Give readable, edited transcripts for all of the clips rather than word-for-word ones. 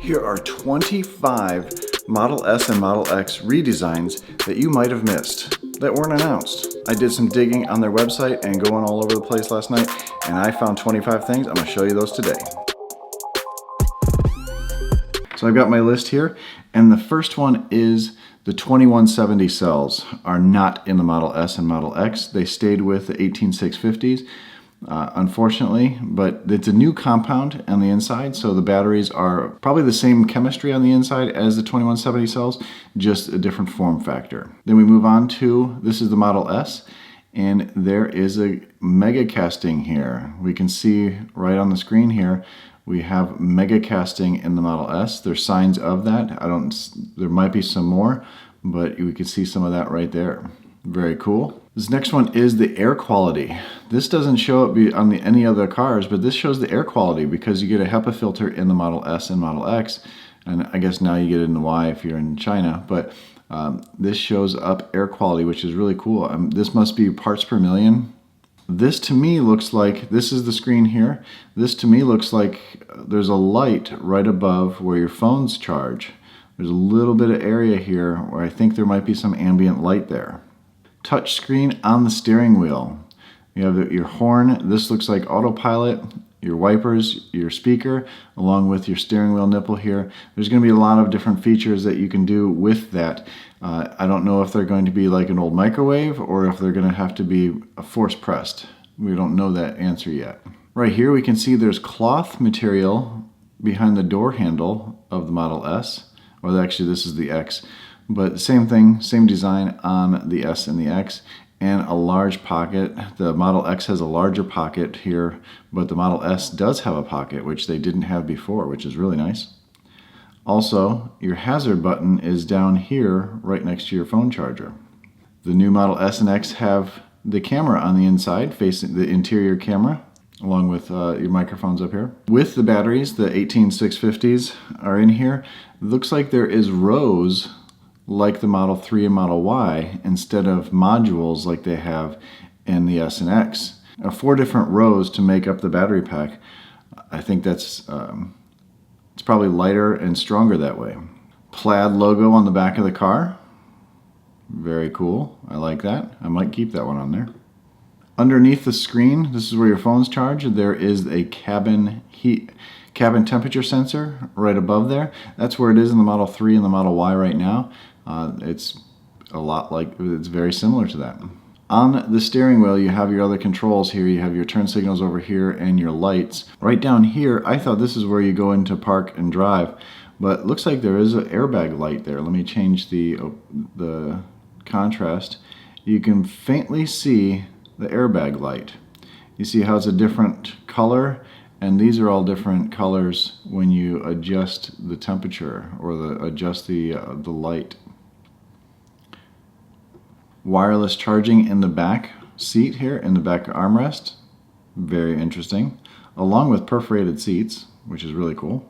Here are 25 Model S and Model X redesigns that you might have missed, that weren't announced. I did some digging on their website and going all over the place last night, and I found 25 things. I'm gonna show you those today. So I've got my list here, and the first one is the 2170 cells are not in the Model S and Model X. They stayed with the 18650s. Unfortunately, but it's a new compound on the inside, so the batteries are probably the same chemistry on the inside as the 2170 cells, just a different form factor. Then we move on to, this is the Model S, and there is a mega casting here. We can see right on the screen here, we have mega casting in the Model S. There's signs of that. There might be some more, but we can see some of that right there. Very cool. This next one is the air quality. This doesn't show up on any other cars, but this shows the air quality because you get a HEPA filter in the Model S and Model X, and I guess now you get it in the Y if you're in China, but this shows up air quality, which is really cool. This must be parts per million. This to me looks like, this is the screen here, this to me looks like there's a light right above where your phones charge. There's a little bit of area here where I think there might be some ambient light there. Touch screen on the steering wheel. You have your horn. This looks like autopilot, your wipers, your speaker, along with your steering wheel nipple here. There's going to be a lot of different features that you can do with that. I don't know if they're going to be like an old microwave or if they're going to have to be force pressed. We don't know that answer yet. Right here we can see there's cloth material behind the door handle of the Model S, or actually this is the X. But same thing, same design on the S and the X, and a large pocket. The Model X has a larger pocket here, but the Model S does have a pocket, which they didn't have before, which is really nice. Also, your hazard button is down here, right next to your phone charger. The new Model S and X have the camera on the inside, facing the interior camera, along with your microphones up here. With the batteries, the 18650s are in here. It looks like there is rows like the Model 3 and Model Y, instead of modules like they have in the S and X. 4 different rows to make up the battery pack. I think that's it's probably lighter and stronger that way. Plaid logo on the back of the car. Very cool. I like that. I might keep that one on there. Underneath the screen, this is where your phone's charged. There is a cabin temperature sensor right above there. That's where it is in the Model 3 and the Model Y right now. It's very similar to that. On the steering wheel, you have your other controls here. You have your turn signals over here and your lights. Right down here, I thought this is where you go into park and drive, but it looks like there is an airbag light there. Let me change the contrast. You can faintly see the airbag light. You see how it's a different color, and these are all different colors when you adjust the temperature or adjust the light. Wireless charging in the back seat here, in the back armrest. Very interesting. Along with perforated seats, which is really cool.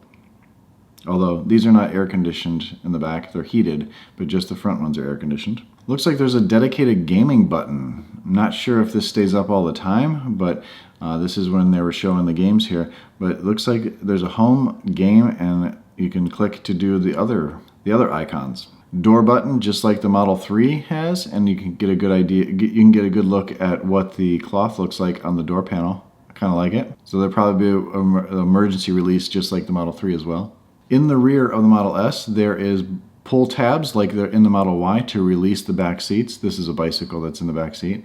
Although these are not air conditioned in the back, they're heated, but just the front ones are air conditioned. Looks like there's a dedicated gaming button. I'm not sure if this stays up all the time, but this is when they were showing the games here. But it looks like there's a home game, and you can click to do the other icons. Door button, just like the Model 3 has, and you can get a good idea. You can get a good look at what the cloth looks like on the door panel. I kind of like it. So there'll probably be an emergency release, just like the Model 3 as well. In the rear of the Model S, there is pull tabs like they're in the Model Y to release the back seats. This is a bicycle that's in the back seat,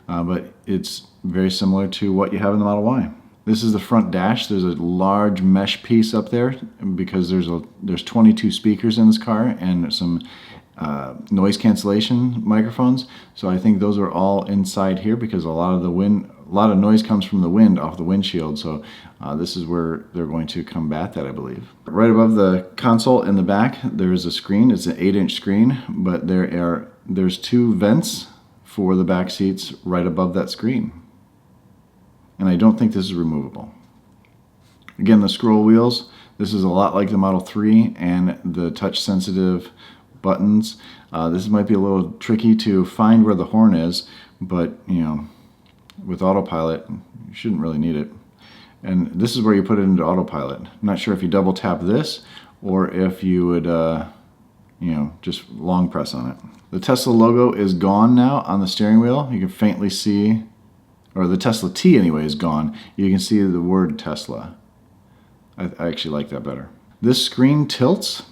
but it's very similar to what you have in the Model Y. This is the front dash. There's a large mesh piece up there because there's 22 speakers in this car and some noise cancellation microphones. So I think those are all inside here because a lot of noise comes from the wind off the windshield. So this is where they're going to combat that, I believe. Right above the console in the back, there is a screen. It's an 8-inch screen, but there's 2 vents for the back seats right above that screen. And I don't think this is removable. Again, the scroll wheels, this is a lot like the Model 3 and the touch-sensitive buttons. This might be a little tricky to find where the horn is, but with autopilot, you shouldn't really need it. And this is where you put it into autopilot. I'm not sure if you double tap this or if you would, just long press on it. The Tesla logo is gone now on the steering wheel. You can faintly see, or the Tesla T anyway is gone. You can see the word Tesla. I actually like that better. This screen tilts.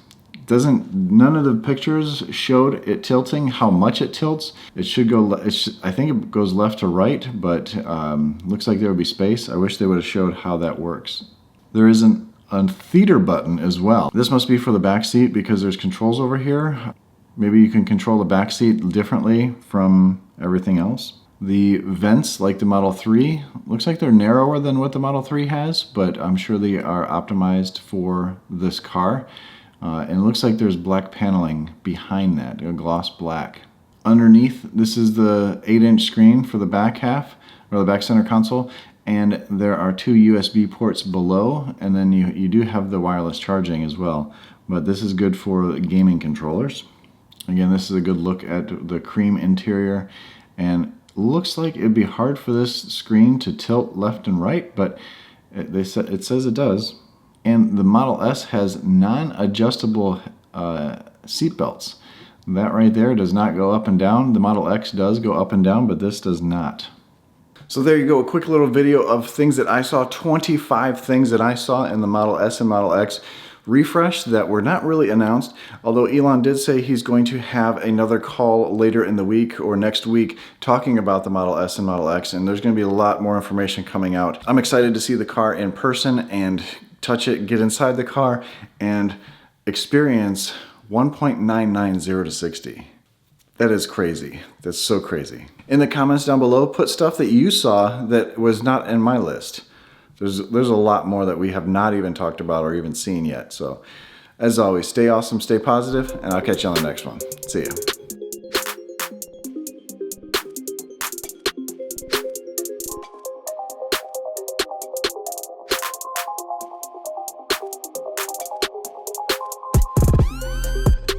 None of the pictures showed it tilting, how much it tilts. It should go, I think it goes left to right, but looks like there would be space. I wish they would have showed how that works. There is a theater button as well. This must be for the back seat because there's controls over here. Maybe you can control the back seat differently from everything else. The vents, like the Model 3, looks like they're narrower than what the Model 3 has, but I'm sure they are optimized for this car. And it looks like there's black paneling behind that, a gloss black. Underneath, this is the 8-inch screen for the back half, or the back center console, and there are 2 USB ports below, and then you do have the wireless charging as well. But this is good for gaming controllers. Again, this is a good look at the cream interior, and looks like it'd be hard for this screen to tilt left and right, but it says it does. And the Model S has non-adjustable seat belts. That right there does not go up and down. The Model X does go up and down, but this does not. So there you go, a quick little video of things that I saw, 25 things that I saw in the Model S and Model X refresh that were not really announced, although Elon did say he's going to have another call later in the week or next week talking about the Model S and Model X, and there's going to be a lot more information coming out. I'm excited to see the car in person and touch it, get inside the car, and experience 1.990 to 60. That is crazy. That's so crazy. In the comments down below, put stuff that you saw that was not in my list. There's a lot more that we have not even talked about or even seen yet. So, as always, stay awesome, stay positive, and I'll catch you on the next one. See ya.